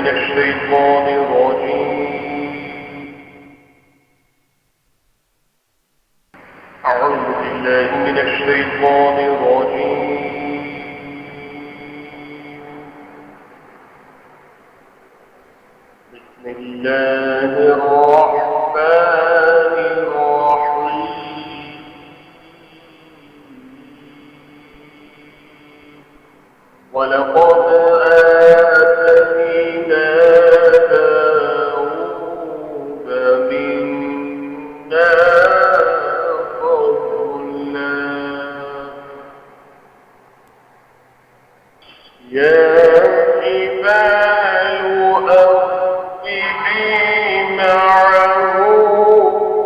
من الشيطان الرجيم. أعوذ بالله من الشيطان الرجيم. بسم الله الرحمن الرحيم. ولقد آتينا داود منا فضلا يا جبال أوبي معه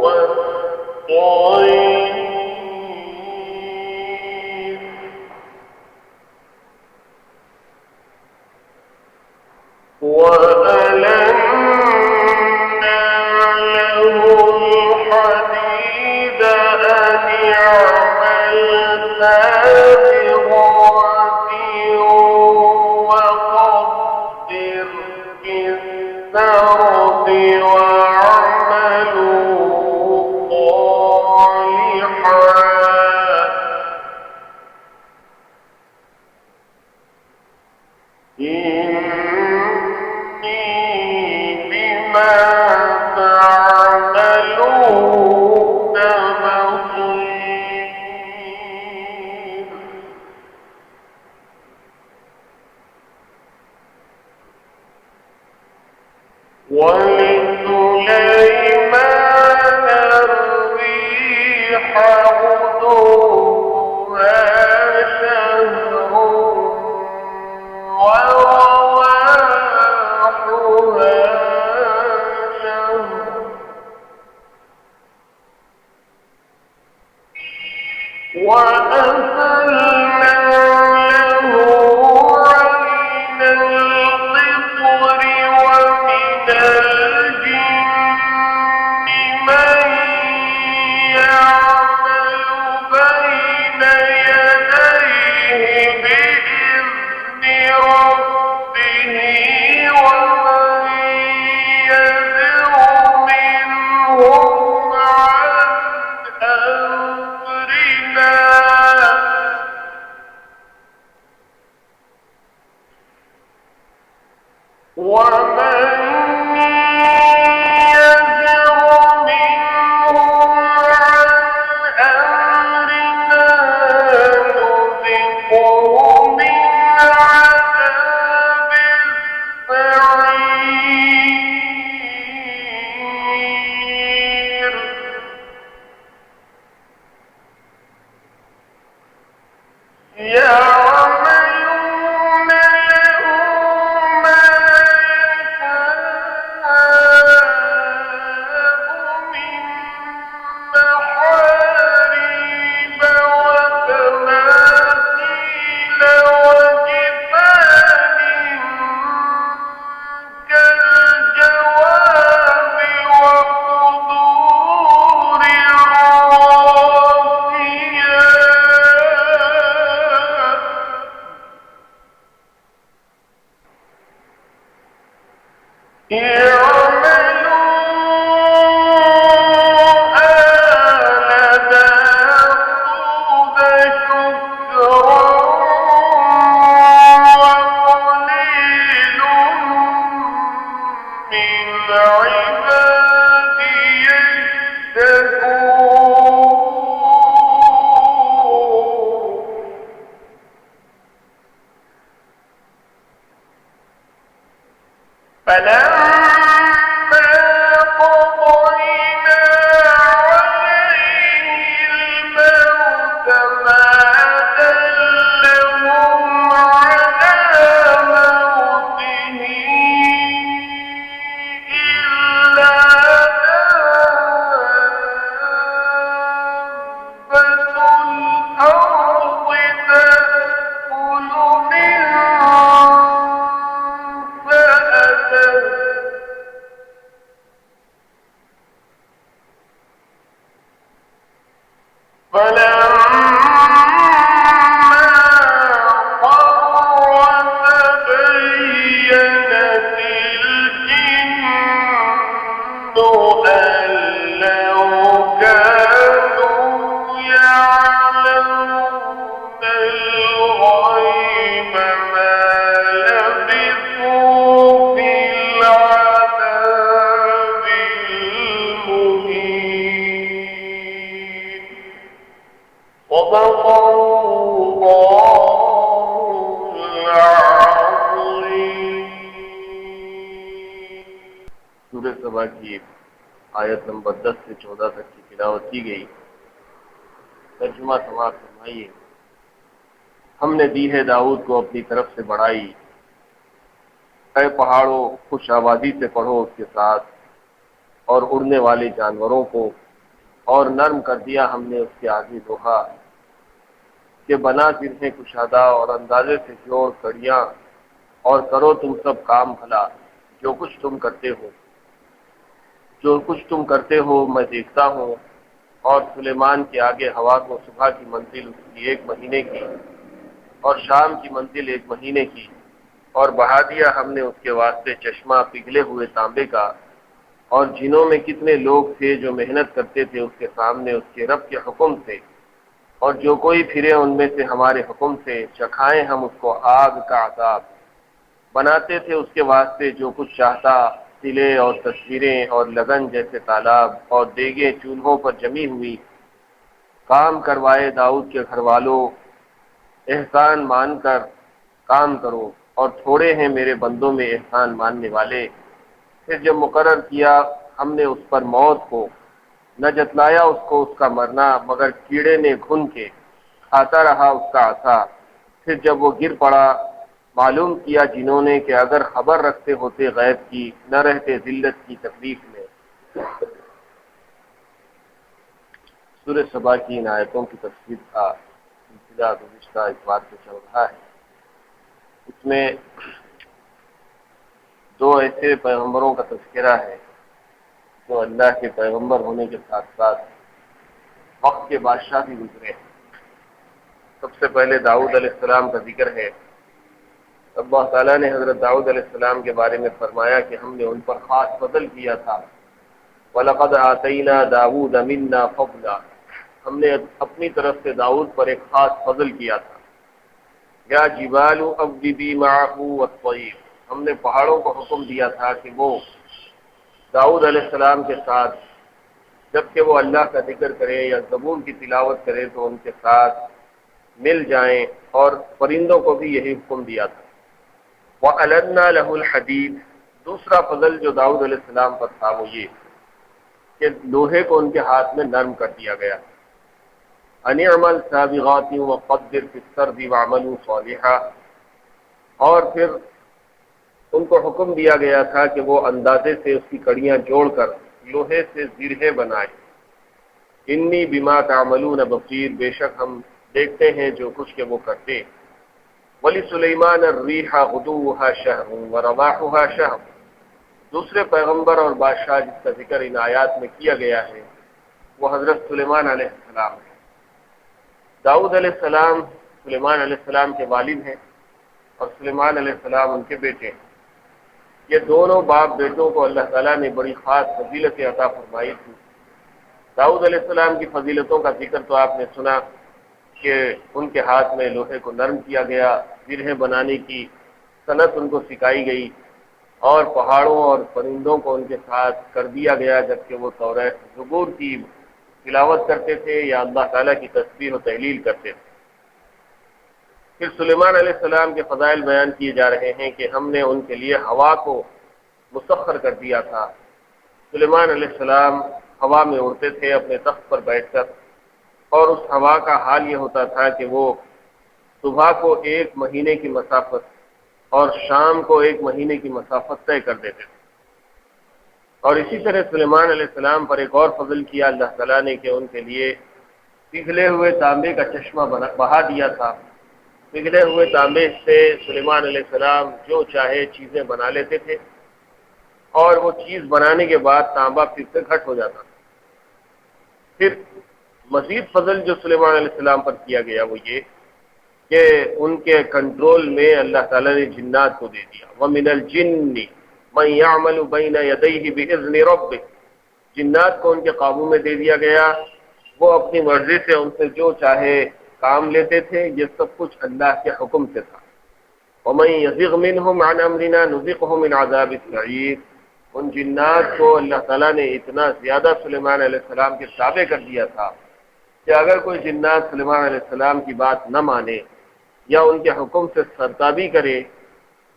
والطير وألنا له الحديد أن يعمل سابغات وقدر في السرد واعملوا صالحا إني بما تعملون بصير. ولسليمان الريح غدوها شهر ورواحها شهر وأسلنا له عين القطر ومن الجن من يعمل بين يديه بإذن ربه ومن يزغ منهم عن أمرنا ومن يزغ منهم عن أمرنا نذقه من عذاب السعير. يعملون له ما يشاء من محاريب وتماثيل وجفان كالجواب وقدور الراسيات. اعملوا آل داود شكرا وقليل من عبادي الشكور. فلما قضينا عليه الموت ما دلهم على موته إلا دابة الأرض تأكل من سأته کریمہ کی آیت نمبر 10 سے 14 تک کی تلاوت کی گئی۔ ترجمہ سماعت فرمائیے۔ ہم نے دی ہے داؤد کو اپنی طرف سے بڑائی، اے پہاڑوں خوش آبادی سے پڑھو اس کے ساتھ، اور اڑنے والے جانوروں کو، اور نرم کر دیا ہم نے اس کے آگے لوہا کہ بنا سرہیں کشادہ، اور اندازے سے جوڑ کڑیاں، اور کرو تم سب کام بھلا، جو کچھ تم کرتے ہو میں دیکھتا ہوں۔ اور سلیمان کے آگے ہوا کو صبح کی منزل اس کی 1 مہینے کی، اور شام کی منزل 1 مہینے کی، اور بہا دیا ہم نے اس کے واسطے چشمہ پگھلے ہوئے تانبے کا۔ اور جنوں میں کتنے لوگ تھے جو محنت کرتے تھے اس کے سامنے اس کے رب کے حکم سے، اور جو کوئی پھرے ان میں سے ہمارے حکم سے، چکھائیں ہم اس کو آگ کا عذاب۔ بناتے تھے اس کے واسطے جو کچھ چاہتا، قلعے اور تصویریں اور لگن جیسے تالاب اور دیگیں چولہوں پر جمی ہوئی۔ کام کروائے داؤد کے گھر والوں، احسان مان کر کام کرو، اور تھوڑے ہیں میرے بندوں میں احسان ماننے والے۔ پھر جب مقرر کیا ہم نے اس پر موت کو، نہ جتلایا اس کو اس کا مرنا، مگر کیڑے نے گھن کے کھاتا رہا اس کا عصا۔ پھر جب وہ گر پڑا، معلوم کیا جنہوں نے کہ اگر خبر رکھتے ہوتے غیب کی، نہ رہتے ذلت کی تکلیف میں۔ سورہ سبا کی ان آیتوں کی تفسیر کا سلسلہ گزشتہ اتوار سے چل رہا ہے۔ اس میں 2 ایسے پیغمبروں کا تذکرہ ہے جو اللہ کے پیغمبر ہونے کے ساتھ ساتھ وقت کے بادشاہ بھی گزرے ہیں۔ سب سے پہلے داؤد علیہ السلام کا ذکر ہے۔ اللہ تعالیٰ نے حضرت داؤد علیہ السلام کے بارے میں فرمایا کہ ہم نے ان پر خاص فضل کیا تھا۔ وَلَقَدْ آتَيْنَا دَاوُودَ مِنَّا فَضْلًا، ہم نے اپنی طرف سے داؤد پر ایک خاص فضل کیا تھا۔ یا جبال أَوِّبِي مَعَهُ وَالطَّيْرَ، ہم نے پہاڑوں کو حکم دیا تھا کہ وہ داؤد علیہ السلام کے ساتھ جبکہ وہ اللہ کا ذکر کرے یا زبور کی تلاوت کرے تو ان کے ساتھ مل جائیں، اور پرندوں کو بھی یہی حکم دیا تھا۔ وَأَلَنَّا لَهُ الْحَدِيدَ، دوسرا فضل جو داؤد علیہ السلام پر تھا وہ یہ کہ لوہے کو ان کے ہاتھ میں نرم کر دیا گیا۔ أَنِ اعْمَلْ سَابِغَاتٍ وَقَدِّرْ فِي السَّرْدِ وَاعْمَلُوا صَالِحًا، اور پھر ان کو حکم دیا گیا تھا کہ وہ اندازے سے اس کی کڑیاں جوڑ کر لوہے سے زرہیں بنائیں۔ انی بما تعملون بصیر، بے شک ہم دیکھتے ہیں جو کچھ کہ وہ کرتے۔ وَلِسُلَيْمَانَ الرِّيحَ غُدُوُّهَا شَهْرٌ وَرَوَاحُهَا شَهْرٌ، دوسرے پیغمبر اور بادشاہ جس کا ذکر ان آیات میں کیا گیا ہے وہ حضرت سلیمان علیہ السلام ہے۔ داؤد علیہ السلام سلیمان علیہ السلام کے والد ہیں، اور سلیمان علیہ السلام ان کے بیٹے ہیں۔ یہ دونوں باپ بیٹوں کو اللہ تعالیٰ نے بڑی خاص فضیلتیں عطا فرمائی تھی۔ داؤد علیہ السلام کی فضیلتوں کا ذکر تو آپ نے سنا کہ ان کے ہاتھ میں لوہے کو نرم کیا گیا، زرہیں بنانے کی صنعت ان کو سکھائی گئی، اور پہاڑوں اور پرندوں کو ان کے ساتھ کر دیا گیا جبکہ وہ توریت زبور کی تلاوت کرتے تھے یا اللہ تعالیٰ کی تسبیح و تحلیل کرتے تھے۔ پھر سلیمان علیہ السلام کے فضائل بیان کیے جا رہے ہیں کہ ہم نے ان کے لیے ہوا کو مسخر کر دیا تھا۔ سلیمان علیہ السلام ہوا میں اڑتے تھے اپنے تخت پر بیٹھ کر، اور اس ہوا کا حال یہ ہوتا تھا کہ وہ صبح کو 1 مہینے کی مسافت اور شام کو 1 مہینے کی مسافت طے کر دیتے تھے۔ اور اسی طرح سلیمان علیہ السلام پر ایک اور فضل کیا اللہ تعالیٰ نے کہ ان کے لیے پگھلے ہوئے تانبے کا چشمہ بہا دیا تھا۔ پگھلے ہوئے تانبے سے سلیمان علیہ السلام جو چاہے چیزیں بنا لیتے تھے، اور وہ چیز بنانے کے بعد تانبا پھر سے گھٹ ہو جاتا تھا۔ پھر مزید فضل جو سلیمان علیہ السلام پر کیا گیا وہ یہ کہ ان کے کنٹرول میں اللہ تعالیٰ نے جنات کو دے دیا۔ وَمِنَ الْجِنِّ مَن يَعْمَلُ بَيْنَ يَدَيْهِ بِإِذْنِ رَبِّهِ، جنات کو ان کے قابو میں دے دیا گیا، وہ اپنی مرضی سے ان سے جو چاہے کام لیتے تھے، یہ سب کچھ اللہ کے حکم سے تھا۔ وَمَن يَزِغْ مِنْهُمْ عَنْ أَمْرِنَا نُذِقْهُ مِنْ عَذَابِ السَّعِيرِ، ان جنات کو اللہ تعالیٰ نے اتنا زیادہ سلیمان علیہ السلام کے تابع کر دیا تھا کہ اگر کوئی جنات سلیمان علیہ السلام کی بات نہ مانے یا ان کے حکم سے سرتابی کرے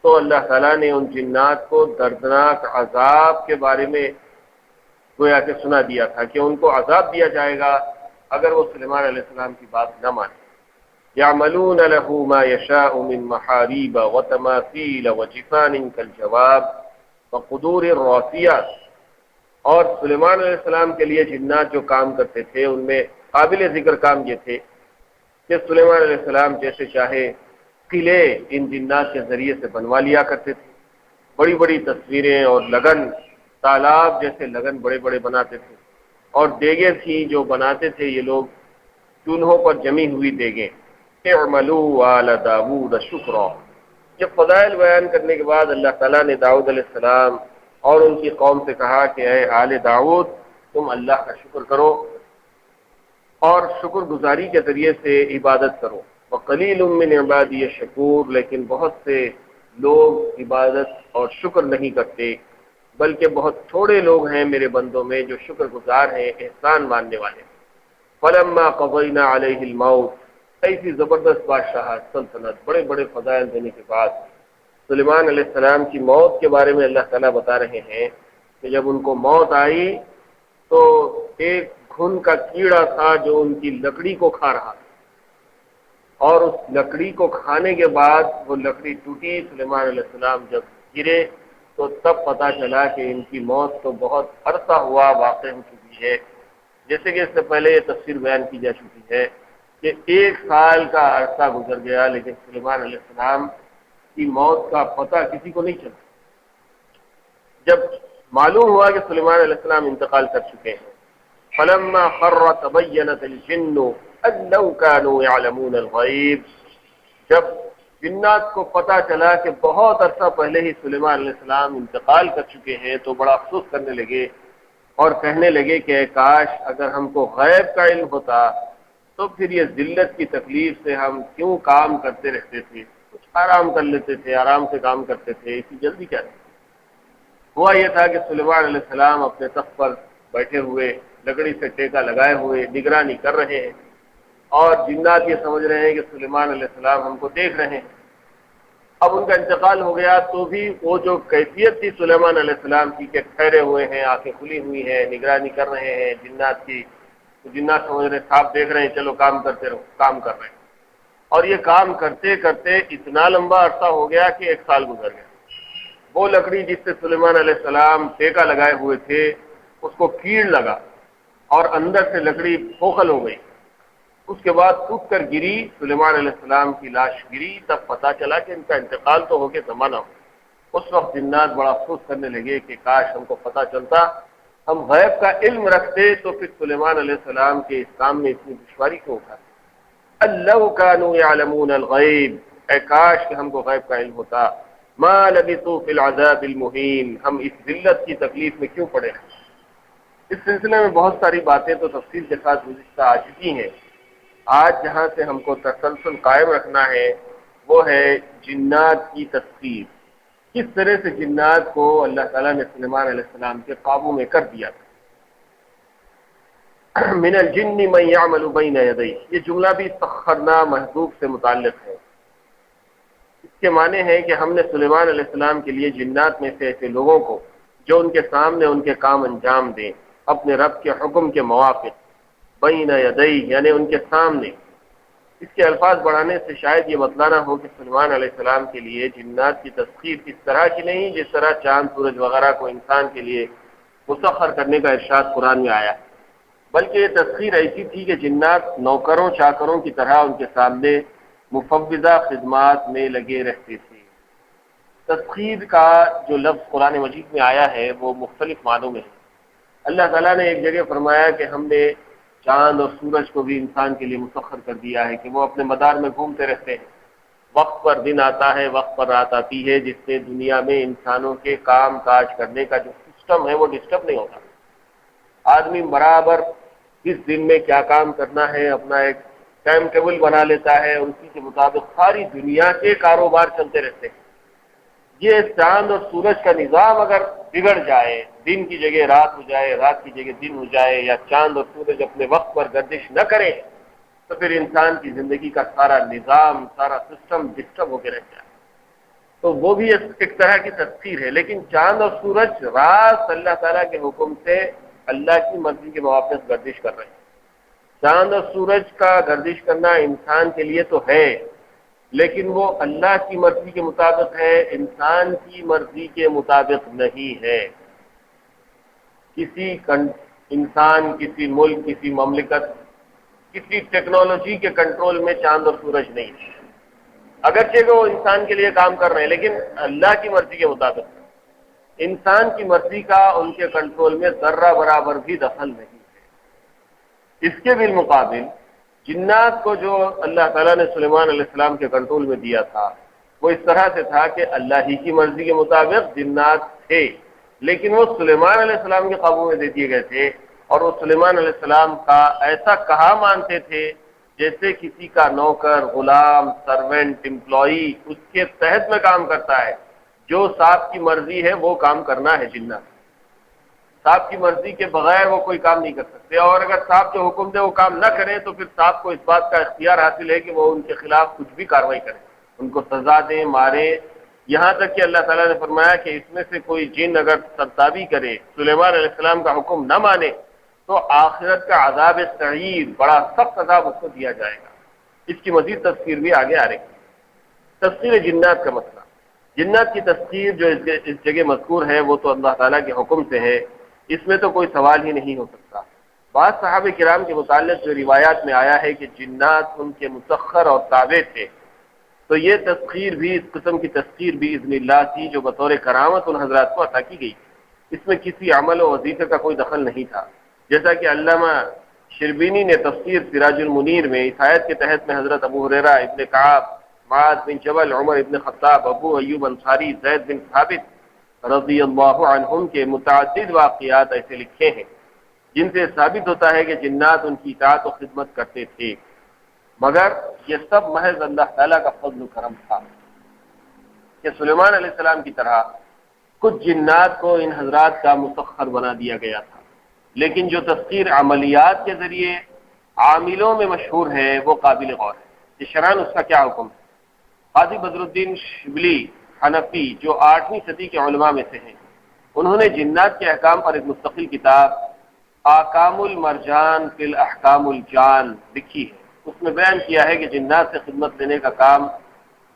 تو اللہ تعالیٰ نے ان جنات کو دردناک عذاب کے بارے میں گویا کہ سنا دیا تھا کہ ان کو عذاب دیا جائے گا اگر وہ سلیمان علیہ السلام کی بات نہ مانے. يعملون له ما يشاء من محاريب وتماثيل وجفان كالجواب وقدور الراسيات. اور سلیمان علیہ السلام کے لیے جنات جو کام کرتے تھے ان میں قابل ذکر کام یہ تھے کہ سلیمان علیہ السلام جیسے چاہے قلعے ان جنات کے ذریعے سے بنوا لیا کرتے تھے. بڑی بڑی تصویریں اور لگن، تالاب جیسے لگن بڑے بڑے بناتے تھے. اور دیگیں تھیں جو بناتے تھے یہ لوگ چولہوں پر جمی ہوئی دیگیں. اعملوا آل داود شکرا. جب فضائل بیان کرنے کے بعد اللہ تعالیٰ نے داؤد علیہ السلام اور ان کی قوم سے کہا کہ اے آل داؤد تم اللہ کا شکر کرو اور شکر گزاری کے ذریعے سے عبادت کرو. وقلیل من عبادی الشکور. لیکن بہت سے لوگ عبادت اور شکر نہیں کرتے، بلکہ بہت تھوڑے لوگ ہیں میرے بندوں میں جو شکر گزار ہیں، احسان ماننے والے. فلما قضینا علیہ الموت. ایسی زبردست بادشاہت، سلطنت، بڑے بڑے فضائل دینے کے بعد سلیمان علیہ السلام کی موت کے بارے میں اللہ تعالیٰ بتا رہے ہیں کہ جب ان کو موت آئی تو ایک گھن کا کیڑا تھا جو ان کی لکڑی کو کھا رہا تھا، اور اس لکڑی کو کھانے کے بعد وہ لکڑی ٹوٹی. سلیمان علیہ السلام جب گرے تو تب پتہ چلا کہ ان کی موت تو بہت عرصہ ہوا واقع ہو چکی ہے. جیسے کہ اس سے پہلے یہ تفسیر بیان کی جا چکی ہے کہ 1 سال کا عرصہ گزر گیا لیکن سلیمان علیہ السلام کی موت کا پتہ کسی کو نہیں چلا. جب معلوم ہوا کہ سلیمان علیہ السلام انتقال کر چکے ہیں، فلما خر تبینت الجن ان لو كانوا يعلمون الغیب. جب جنات کو پتہ چلا کہ بہت عرصہ پہلے ہی سلیمان علیہ السلام انتقال کر چکے ہیں تو بڑا افسوس کرنے لگے اور کہنے لگے کہ اے کاش اگر ہم کو غیب کا علم ہوتا تو پھر یہ ذلت کی تکلیف سے ہم کیوں کام کرتے رہتے تھے، کچھ آرام کر لیتے تھے، آرام سے کام کرتے تھے، اسی جلدی کیا تھی. ہوا یہ تھا کہ سلیمان علیہ السلام اپنے تخت پر بیٹھے ہوئے لکڑی سے ٹیکا لگائے ہوئے نگرانی کر رہے ہیں اور جنات یہ سمجھ رہے ہیں کہ سلیمان علیہ السلام ہم کو دیکھ رہے ہیں. اب ان کا انتقال ہو گیا تو بھی وہ جو کیفیت تھی سلیمان علیہ السلام کی کہ ٹھہرے ہوئے ہیں، آنکھیں کھلی ہوئی ہیں، نگرانی کر رہے ہیں جنات کی، تو جنات سمجھ رہے ہیں صاحب دیکھ رہے ہیں، چلو کام کرتے رہو، کام کر رہے ہیں. اور یہ کام کرتے کرتے اتنا لمبا عرصہ ہو گیا کہ 1 سال گزر گیا. وہ لکڑی جس سے سلیمان علیہ السلام ٹیکا لگائے ہوئے تھے اس کو کیڑ لگا اور اندر سے لکڑی کھوکھل ہو گئی. اس کے بعد ٹوٹ کر گری، سلیمان علیہ السلام کی لاش گری. تب پتہ چلا کہ ان کا انتقال تو ہو کے زمانہ ہو. اس وقت جنات بڑا افسوس کرنے لگے کہ کاش ہم کو پتہ چلتا، ہم غیب کا علم رکھتے تو پھر سلیمان علیہ السلام کے اس کام میں اتنی دشواری کیوں اٹھاتے. لو كانوا يعلمون الغیب. اے کاش کہ ہم کو غیب کا علم ہوتا. ما لبثوا في العذاب المهين. ہم اس ذلت کی تکلیف میں کیوں پڑے ہیں. اس سلسلے میں بہت ساری باتیں تو تفصیل کے ساتھ گزشتہ آ چکی ہیں. آج جہاں سے ہم کو تسلسل قائم رکھنا ہے وہ ہے جنات کی تفسیر. کس طرح سے جنات کو اللہ تعالیٰ نے سلیمان علیہ السلام کے قابو میں کر دیا تھا. من الجن من يعمل بين يديه. یہ جملہ بھی سخرنا محذوف سے متعلق ہے. اس کے معنی ہے کہ ہم نے سلیمان علیہ السلام کے لیے جنات میں سے ایسے لوگوں کو جو ان کے سامنے ان کے کام انجام دیں اپنے رب کے حکم کے موافق. بین یدیہ یعنی ان کے سامنے. اس کے الفاظ بڑھانے سے شاید یہ بتلانا ہو کہ سلیمان علیہ السلام کے لیے جنات کی تسخیر اس طرح کی نہیں جس طرح چاند سورج وغیرہ کو انسان کے لیے مسخر کرنے کا ارشاد قرآن میں آیا، بلکہ یہ تسخیر ایسی تھی کہ جنات نوکروں چاکروں کی طرح ان کے سامنے مفوضہ خدمات میں لگے رہتے تھے. تسخیر کا جو لفظ قرآن مجید میں آیا ہے وہ مختلف معنوں میں ہے. اللہ تعالیٰ نے ایک جگہ فرمایا کہ ہم نے چاند اور سورج کو بھی انسان کے لیے مسخر کر دیا ہے کہ وہ اپنے مدار میں گھومتے رہتے ہیں. وقت پر دن آتا ہے، وقت پر رات آتی ہے، جس سے دنیا میں انسانوں کے کام کاج کرنے کا جو سسٹم ہے وہ ڈسٹرب نہیں ہوتا. آدمی برابر کس دن میں کیا کام کرنا ہے اپنا ایک ٹائم ٹیبل بنا لیتا ہے، اسی کے مطابق ساری دنیا کے کاروبار چلتے رہتے ہیں. یہ چاند اور سورج کا نظام اگر بگڑ جائے، دن کی جگہ رات ہو جائے، رات کی جگہ دن ہو جائے، یا چاند اور سورج اپنے وقت پر گردش نہ کرے تو پھر انسان کی زندگی کا سارا نظام، سارا سسٹم ڈسٹرب ہو کے رہ جائے. تو وہ بھی ایک طرح کی تفسیر ہے. لیکن چاند اور سورج رات اللہ تعالیٰ کے حکم سے اللہ کی مرضی کے موافق گردش کر رہے ہیں۔ چاند اور سورج کا گردش کرنا انسان کے لیے تو ہے، لیکن وہ اللہ کی مرضی کے مطابق ہے، انسان کی مرضی کے مطابق نہیں ہے۔ انسان، کسی ملک، کسی مملکت، کسی ٹیکنالوجی کے کنٹرول میں چاند اور سورج نہیں ہے۔ اگرچہ وہ انسان کے لیے کام کر رہے ہیں، لیکن اللہ کی مرضی کے مطابق۔ انسان کی مرضی کا ان کے کنٹرول میں ذرہ برابر بھی دخل نہیں ہے۔ اس کے بالمقابل جنات کو جو اللہ تعالیٰ نے سلیمان علیہ السلام کے کنٹرول میں دیا تھا، وہ اس طرح سے تھا کہ اللہ ہی کی مرضی کے مطابق جنات تھے، لیکن وہ سلیمان علیہ السلام کے قابو میں دے دیے گئے تھے، اور وہ سلیمان علیہ السلام کا ایسا کہا مانتے تھے جیسے کسی کا نوکر، غلام، سرونٹ، امپلائی اس کے تحت میں کام کرتا ہے۔ جو صاحب کی مرضی ہے وہ کام کرنا ہے۔ جنات صاحب کی مرضی کے بغیر وہ کوئی کام نہیں کر سکتے، اور اگر صاحب جو حکم دے وہ کام نہ کریں تو پھر صاحب کو اس بات کا اختیار حاصل ہے کہ وہ ان کے خلاف کچھ بھی کارروائی کریں، ان کو سزا دیں، مارے۔ یہاں تک کہ اللہ تعالیٰ نے فرمایا کہ اس میں سے کوئی جن اگر سرتابی کرے، سلیمان علیہ السلام کا حکم نہ مانے، تو آخرت کا عذاب سعیر، بڑا سخت عذاب اس کو دیا جائے گا۔ اس کی مزید تفسیر بھی آگے آ رہی ہے۔ تفسیر جنات کا مسئلہ، جنات کی تفسیر جو اس جگہ مذکور ہے وہ تو اللہ تعالیٰ کے حکم سے ہے، اس میں تو کوئی سوال ہی نہیں ہو سکتا۔ بعض صحابہ کرام کے متعلق جو روایات میں آیا ہے کہ جنات ان کے مسخر اور تابع تھے، تو یہ تسخیر بھی، اس قسم کی تسخیر بھی اذن اللہ تھی جو بطور کرامت ان حضرات کو عطا کی گئی۔ اس میں کسی عمل و وظیفے کا کوئی دخل نہیں تھا، جیسا کہ علامہ شربینی نے تفسیر سراج المنیر میں اس آیت کے تحت میں حضرت ابو ہریرہ، ابن کعب، معاذ بن جبل، عمر ابن خطاب، ابو ایوب انصاری، زید بن ثابت رضی اللہ عنہم کے متعدد واقعات ایسے لکھے ہیں جن سے ثابت ہوتا ہے کہ جنات ان کی اطاعت و خدمت کرتے تھے، مگر یہ سب محض اللہ تعالیٰ کا فضل و کرم تھا کہ سلیمان علیہ السلام کی طرح کچھ جنات کو ان حضرات کا مسخر بنا دیا گیا تھا، لیکن جو تفسیر عملیات کے ذریعے عاملوں میں مشہور ہے وہ قابل غور ہے کہ شرعاً اس کا کیا حکم ہے۔ قاضی بدر الدین شبلی حنفی جو 8ویں صدی کے علماء میں سے ہیں، انہوں نے جنات کے احکام پر ایک مستقل کتاب احکام المرجان فی الاحکام الجان لکھی ہے۔ اس میں بیان کیا ہے کہ جنات سے خدمت لینے کا کام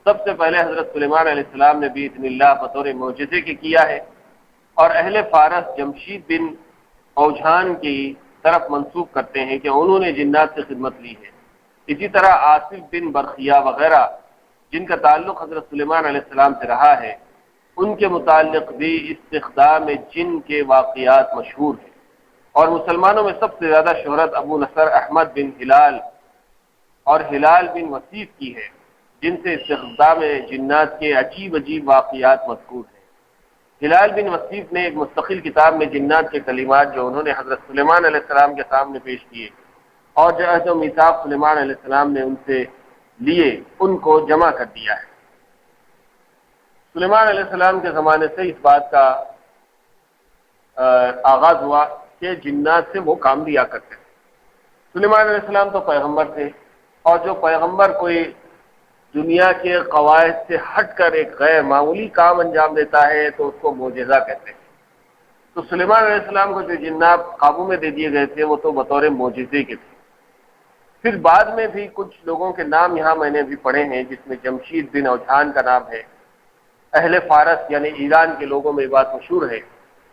سب سے پہلے حضرت سلیمان علیہ السلام نے باذن اللہ بطور معجزے کے کیا ہے، اور اہل فارس جمشید بن اوجھان کی طرف منسوب کرتے ہیں کہ انہوں نے جنات سے خدمت لی ہے۔ اسی طرح آصف بن برخیا وغیرہ جن کا تعلق حضرت سلیمان علیہ السلام سے رہا ہے، ان کے متعلق بھی استخدام جن کے واقعات مشہور ہیں، اور مسلمانوں میں سب سے زیادہ شہرت ابو نصر احمد بن ہلال اور ہلال بن وصیف کی ہے، جن سے استخدام جنات کے عجیب واقعات مذکور ہیں۔ ہلال بن وصیف نے ایک مستقل کتاب میں جنات کے کلمات جو انہوں نے حضرت سلیمان علیہ السلام کے سامنے پیش کیے اور جو عہد و میثاق سلیمان علیہ السلام نے ان سے لیے، ان کو جمع کر دیا ہے۔ سلیمان علیہ السلام کے زمانے سے اس بات کا آغاز ہوا کہ جنات سے وہ کام لیا کرتے تھے۔ سلیمان علیہ السلام تو پیغمبر تھے، اور جو پیغمبر کوئی دنیا کے قواعد سے ہٹ کر ایک غیر معمولی کام انجام دیتا ہے تو اس کو معجزہ کہتے ہیں۔ تو سلیمان علیہ السلام کو جو جنات قابو میں دے دیے گئے تھے وہ تو بطور معجزے کے تھے۔ پھر بعد میں بھی کچھ لوگوں کے نام یہاں میں نے بھی پڑھے ہیں، جس میں جمشید بن اوجھان کا نام ہے۔ اہل فارس یعنی ایران کے لوگوں میں یہ بات مشہور ہے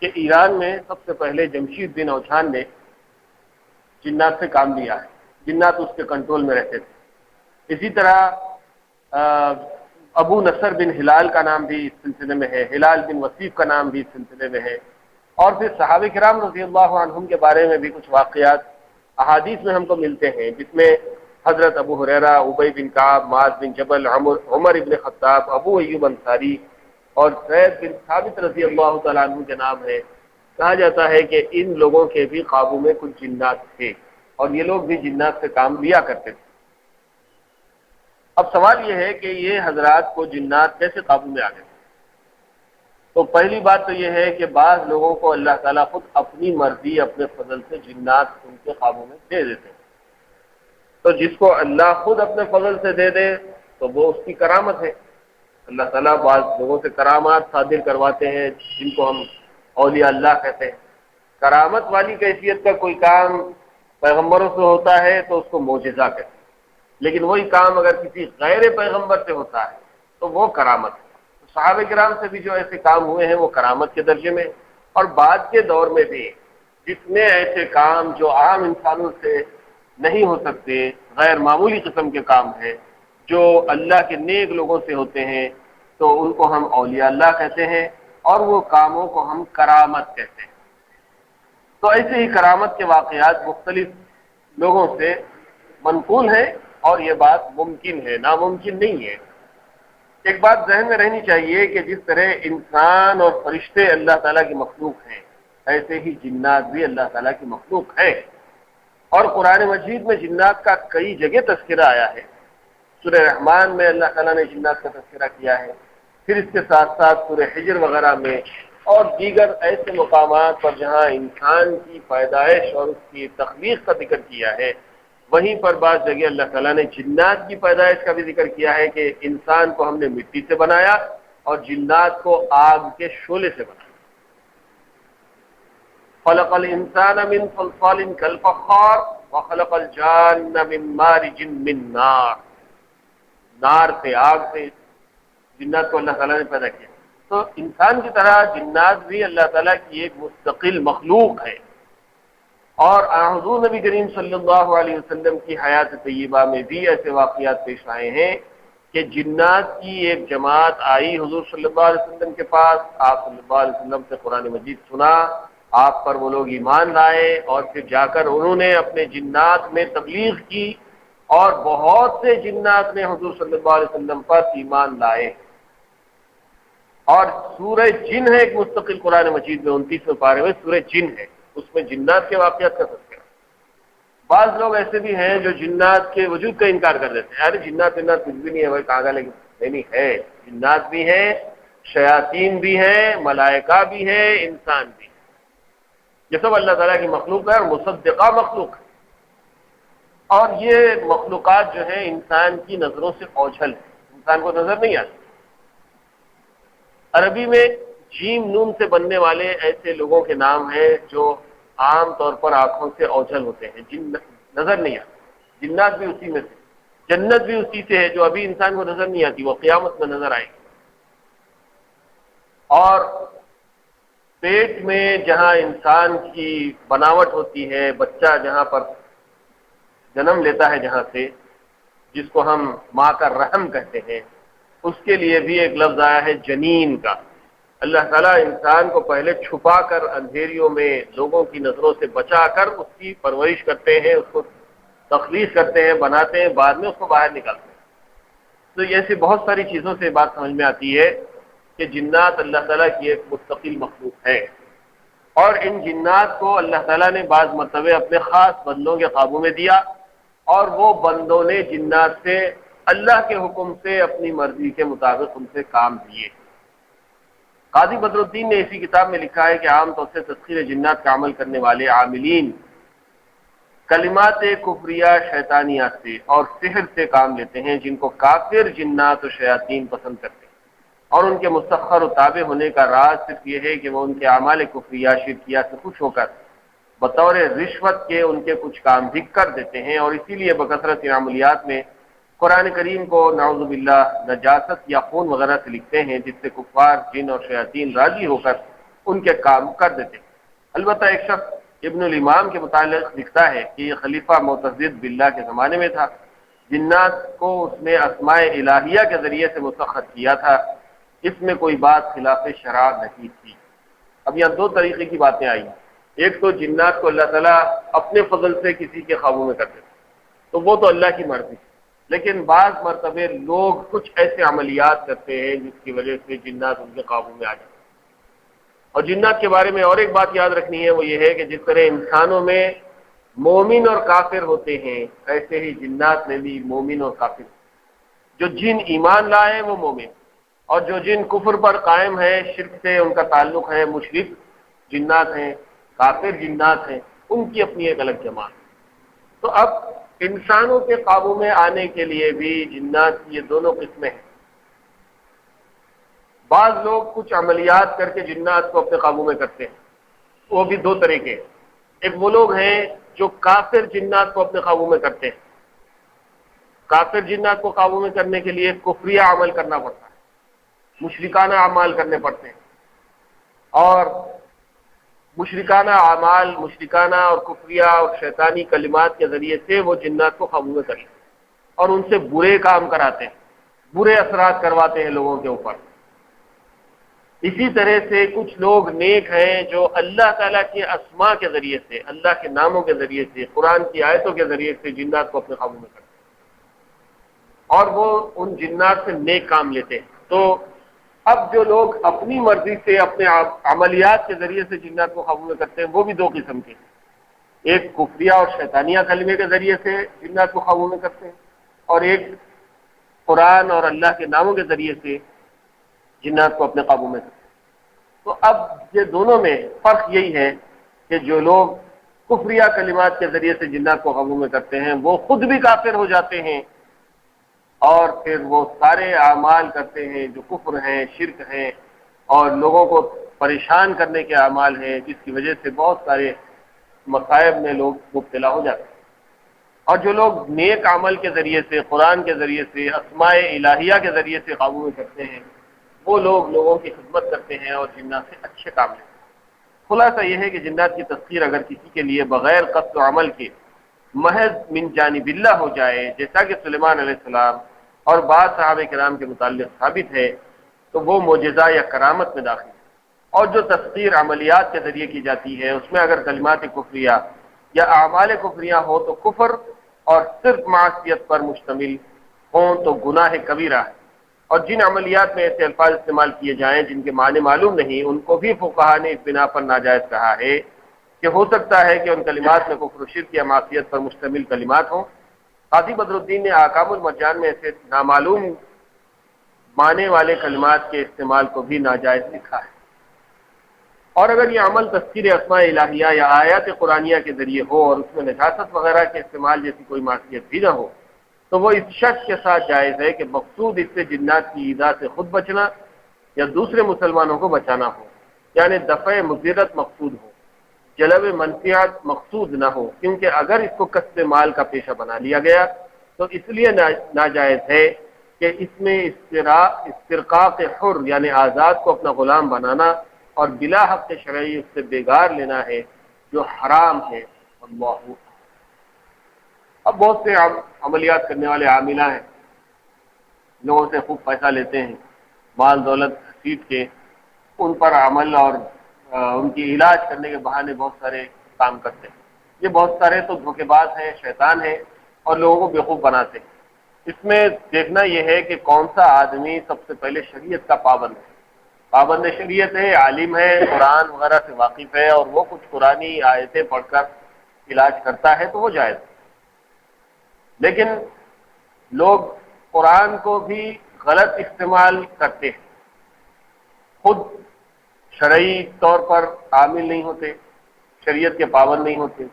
کہ ایران میں سب سے پہلے جمشید بن اوجھان نے جنات سے کام لیا ہے، جنات اس کے کنٹرول میں رہتے تھے۔ اسی طرح ابو نصر بن ہلال کا نام بھی اس سلسلے میں ہے، ہلال بن وصیف کا نام بھی اس سلسلے میں ہے، اور پھر صحابہ کرام رضی اللہ عنہم کے بارے میں بھی کچھ واقعات احادیث میں ہم کو ملتے ہیں، جس میں حضرت ابو ہریرہ، ابی بن کعب، معاذ بن جبل، عمر ابن خطاب، ابو ایوب انصاری اور زید بن ثابت رضی اللہ تعالیٰ عنہ کے نام ہے۔ کہا جاتا ہے کہ ان لوگوں کے بھی قابو میں کچھ جنات تھے، اور یہ لوگ بھی جنات سے کام لیا کرتے تھے۔ اب سوال یہ ہے کہ یہ حضرات کو جنات کیسے قابو میں آ گئے؟ تو پہلی بات تو یہ ہے کہ بعض لوگوں کو اللہ تعالیٰ خود اپنی مرضی، اپنے فضل سے جنات ان کے قابو میں دے دیتے ہیں۔ تو جس کو اللہ خود اپنے فضل سے دے دے تو وہ اس کی کرامت ہے۔ اللہ تعالیٰ بعض لوگوں سے کرامات صادر کرواتے ہیں جن کو ہم اولیاء اللہ کہتے ہیں۔ کرامت والی کیفیت کا کوئی کام پیغمبروں سے ہوتا ہے تو اس کو معجزہ کہتے ہیں، لیکن وہی کام اگر کسی غیر پیغمبر سے ہوتا ہے تو وہ کرامت ہے۔ صحابہ کرام سے بھی جو ایسے کام ہوئے ہیں وہ کرامت کے درجے میں، اور بعد کے دور میں بھی جتنے ایسے کام جو عام انسانوں سے نہیں ہو سکتے، غیر معمولی قسم کے کام ہیں جو اللہ کے نیک لوگوں سے ہوتے ہیں، تو ان کو ہم اولیاء اللہ کہتے ہیں، اور وہ کاموں کو ہم کرامت کہتے ہیں۔ تو ایسے ہی کرامت کے واقعات مختلف لوگوں سے منقول ہیں، اور یہ بات ممکن ہے، ناممکن نہیں ہے۔ ایک بات ذہن میں رہنی چاہیے کہ جس طرح انسان اور فرشتے اللہ تعالیٰ کی مخلوق ہیں، ایسے ہی جنات بھی اللہ تعالیٰ کی مخلوق ہیں، اور قرآن مجید میں جنات کا کئی جگہ تذکرہ آیا ہے۔ سورہ رحمان میں اللہ تعالیٰ نے جنات کا تذکرہ کیا ہے، پھر اس کے ساتھ ساتھ سورہ حجر وغیرہ میں اور دیگر ایسے مقامات پر جہاں انسان کی پیدائش اور اس کی تخلیق کا ذکر کیا ہے، وہیں پر بعض جگہ اللہ تعالیٰ نے جنات کی پیدائش کا بھی ذکر کیا ہے کہ انسان کو ہم نے مٹی سے بنایا اور جنات کو آگ کے شعلے سے بنایا۔ خلق الانسان من صلصال کالفخار وخلق الجان من مارج من نار، نار سے، آگ سے جنات کو اللہ تعالیٰ نے پیدا کیا۔ تو انسان کی طرح جنات بھی اللہ تعالیٰ کی ایک مستقل مخلوق ہے، اور حضور نبی کریم صلی اللہ علیہ وسلم کی حیات طیبہ میں بھی ایسے واقعات پیش آئے ہیں کہ جنات کی ایک جماعت آئی حضور صلی اللہ علیہ وسلم کے پاس، آپ صلی اللہ علیہ وسلم سے قرآن مجید سنا، آپ پر وہ لوگ ایمان لائے، اور پھر جا کر انہوں نے اپنے جنات میں تبلیغ کی، اور بہت سے جنات نے حضور صلی اللہ علیہ وسلم پر ایمان لائے۔ اور سورہ جن ہے ایک مستقل قرآن مجید میں 29ویں پارے میں سورہ جن ہے، اس میں جنات کے واقعات کا تذکرہ۔ بعض لوگ ایسے بھی ہیں جو جنات کے وجود کا انکار کر دیتے ہیں، یعنی جنات کچھ بھی نہیں ہے، بھائی کہاں گا، لیکن نہیں ہے، جنات بھی ہیں، شیاطین بھی ہیں، ملائکہ بھی ہیں، انسان بھی ہیں، یہ سب اللہ تعالیٰ کی مخلوق ہے اور مصدقہ مخلوق ہے۔ اور یہ مخلوقات جو ہیں انسان کی نظروں سے اوجھل ہے، انسان کو نظر نہیں آتی۔ عربی میں جیم نون سے بننے والے ایسے لوگوں کے نام ہیں جو عام طور پر آنکھوں سے اوجھل ہوتے ہیں، جن نظر نہیں آتے۔ جنات بھی اسی میں سے، جنت بھی اسی سے ہے جو ابھی انسان کو نظر نہیں آتی، وہ قیامت میں نظر آئے گی۔ اور پیٹ میں جہاں انسان کی بناوٹ ہوتی ہے، بچہ جہاں پر جنم لیتا ہے، جہاں سے، جس کو ہم ماں کا رحم کہتے ہیں، اس کے لیے بھی ایک لفظ آیا ہے جنین کا۔ اللہ تعالیٰ انسان کو پہلے چھپا کر اندھیریوں میں لوگوں کی نظروں سے بچا کر اس کی پرورش کرتے ہیں، اس کو تخلیق کرتے ہیں، بناتے ہیں، بعد میں اس کو باہر نکالتے ہیں۔ تو ایسی بہت ساری چیزوں سے بات سمجھ میں آتی ہے کہ جنات اللہ تعالیٰ کی ایک مستقل مخلوق ہے، اور ان جنات کو اللہ تعالیٰ نے بعض مرتبہ اپنے خاص بندوں کے قابو میں دیا، اور وہ بندوں نے جنات سے اللہ کے حکم سے اپنی مرضی کے مطابق ان سے کام لیے۔ قاضی بدر الدین نے اسی کتاب میں لکھا ہے کہ عام طور سے تسخیر جنات کا عمل کرنے والے عاملین کلمات کفریہ شیطانیہ سے اور سحر سے کام لیتے ہیں، جن کو کافر جنات و شیاطین پسند کرتے ہیں، اور ان کے مسخر و تابع ہونے کا راز صرف یہ ہے کہ وہ ان کے اعمال کفریہ شرکیہ سے خوش ہو کر بطور رشوت کے ان کے کچھ کام بھی کر دیتے ہیں، اور اسی لیے بکثرت عملیات میں قرآن کریم کو نعوذ باللہ نجاست یا خون وغیرہ سے لکھتے ہیں، جس سے کفار جن اور شیاطین راضی ہو کر ان کے کام کر دیتے ہیں۔ البتہ ایک شخص ابن الامام کے متعلق لکھتا ہے کہ یہ خلیفہ معتضد باللہ کے زمانے میں تھا، جنات کو اس نے اسماء الہیہ کے ذریعے سے مسخر کیا تھا، اس میں کوئی بات خلاف شرع نہیں تھی۔ اب یہاں دو طریقے کی باتیں آئی ہیں، ایک تو جنات کو اللہ تعالیٰ اپنے فضل سے کسی کے قابو میں کر دیتے، تو وہ تو اللہ کی مرضی، لیکن بعض مرتبہ لوگ کچھ ایسے عملیات کرتے ہیں جس کی وجہ سے جنات ان کے قابو میں آ جاتے ہیں۔ اور جنات کے بارے میں اور ایک بات یاد رکھنی ہے، وہ یہ ہے کہ جس طرح انسانوں میں مومن اور کافر ہوتے ہیں، ایسے ہی جنات میں بھی مومن اور کافر۔ جو جن ایمان لائے وہ مومن، اور جو جن کفر پر قائم ہے، شرک سے ان کا تعلق ہے، مشرک جنات ہیں، کافر جنات ہیں، ان کی اپنی ایک الگ جماعت۔ تو اب انسانوں کے قابو میں آنے کے لیے بھی جنات کی یہ دونوں قسمیں ہیں۔ بعض لوگ کچھ عملیات کر کے جنات کو اپنے قابو میں کرتے ہیں، وہ بھی دو طرح کے. ایک وہ لوگ ہیں جو کافر جنات کو اپنے قابو میں کرتے ہیں. کافر جنات کو قابو میں کرنے کے لیے کفریہ عمل کرنا پڑتا ہے، مشرکانہ اعمال کرنے پڑتے ہیں، اور مشرکانہ اعمال، مشرکانہ اور کفریہ اور شیطانی کلمات کے ذریعے سے وہ جنات کو قابو میں کر لیتے ہیں اور ان سے برے کام کراتے ہیں، برے اثرات کرواتے ہیں لوگوں کے اوپر. اسی طرح سے کچھ لوگ نیک ہیں جو اللہ تعالیٰ کے اسماء کے ذریعے سے، اللہ کے ناموں کے ذریعے سے، قرآن کی آیتوں کے ذریعے سے جنات کو اپنے قابو میں کرتے ہیں اور وہ ان جنات سے نیک کام لیتے ہیں. تو اب جو لوگ اپنی مرضی سے اپنے عملیات کے ذریعے سے جنات کو قابو میں کرتے ہیں وہ بھی دو قسم کے ہیں. ایک کفریہ اور شیطانیہ کلمے کے ذریعے سے جنات کو قابو میں کرتے ہیں، اور ایک قرآن اور اللہ کے ناموں کے ذریعے سے جنات کو اپنے قابو میں کرتے ہیں. تو اب یہ دونوں میں فرق یہی ہے کہ جو لوگ کفریہ کلمات کے ذریعے سے جنات کو قابو میں کرتے ہیں وہ خود بھی کافر ہو جاتے ہیں، اور پھر وہ سارے اعمال کرتے ہیں جو کفر ہیں، شرک ہیں اور لوگوں کو پریشان کرنے کے اعمال ہیں، جس کی وجہ سے بہت سارے مصائب میں لوگ مبتلا ہو جاتے ہیں. اور جو لوگ نیک عمل کے ذریعے سے، قرآن کے ذریعے سے، اسماء الہیہ کے ذریعے سے قابو میں کرتے ہیں وہ لوگ لوگوں کی خدمت کرتے ہیں اور جنات سے اچھے کام لیتے ہیں. خلاصہ یہ ہے کہ جنات کی تذکیر اگر کسی کے لیے بغیر قصد و عمل کے محض من جانب اللہ ہو جائے، جیسا کہ سلیمان علیہ السلام اور بعض صحابہ کرام کے متعلق ثابت ہے، تو وہ معجزہ یا کرامت میں داخل ہے. اور جو تذکیر عملیات کے ذریعے کی جاتی ہے اس میں اگر کلمات کفریہ یا اعمال کفریہ ہو تو کفر اور صرف معصیت پر مشتمل ہوں تو گناہ کبیرہ ہے. اور جن عملیات میں ایسے الفاظ استعمال کیے جائیں جن کے معنی معلوم نہیں، ان کو بھی فقہا نے اس بنا پر ناجائز کہا ہے کہ ہو سکتا ہے کہ ان کلمات میں کفر و شرک یا معصیت پر مشتمل کلمات ہوں. قاضی بدر الدین نے احکام المرجان میں ایسے نامعلوم معنی والے کلمات کے استعمال کو بھی ناجائز لکھا ہے. اور اگر یہ عمل تذکیر اسماء الہیہ یا آیات قرآنیہ کے ذریعے ہو اور اس میں نجاست وغیرہ کے استعمال جیسی کوئی معصیت بھی نہ ہو تو وہ اس شرط کے ساتھ جائز ہے کہ مقصود اس سے جنات کی ایذا سے خود بچنا یا دوسرے مسلمانوں کو بچانا ہو، یعنی دفع مضرت مقصود ہو، جلب منفعت مقصود نہ ہو. کیونکہ اگر اس کو کسب مال کا پیشہ بنا لیا گیا تو اس لیے ناجائز ہے کہ اس میں استرقاق حر یعنی آزاد کو اپنا غلام بنانا اور بلا حق شرعی اس سے بیگار لینا ہے جو حرام ہے. اللہ. اب بہت سے عملیات کرنے والے عاملہ ہیں، لوگوں سے خوب پیسہ لیتے ہیں، مال دولت خرید کے ان پر عمل اور ان کی علاج کرنے کے بہانے بہت سارے کام کرتے ہیں. یہ بہت سارے تو دھوکے باز ہیں، شیطان ہیں اور لوگوں کو بیوقوف بناتے ہیں. اس میں دیکھنا یہ ہے کہ کون سا آدمی سب سے پہلے شریعت کا پابند ہے، پابند شریعت ہے، عالم ہے، قرآن وغیرہ سے واقف ہے اور وہ کچھ قرآنی آیتیں پڑھ کر علاج کرتا ہے تو وہ جائز ہے. لیکن لوگ قرآن کو بھی غلط استعمال کرتے ہیں، خود شرعی طور پر عامل نہیں ہوتے، شریعت کے پابند نہیں ہوتے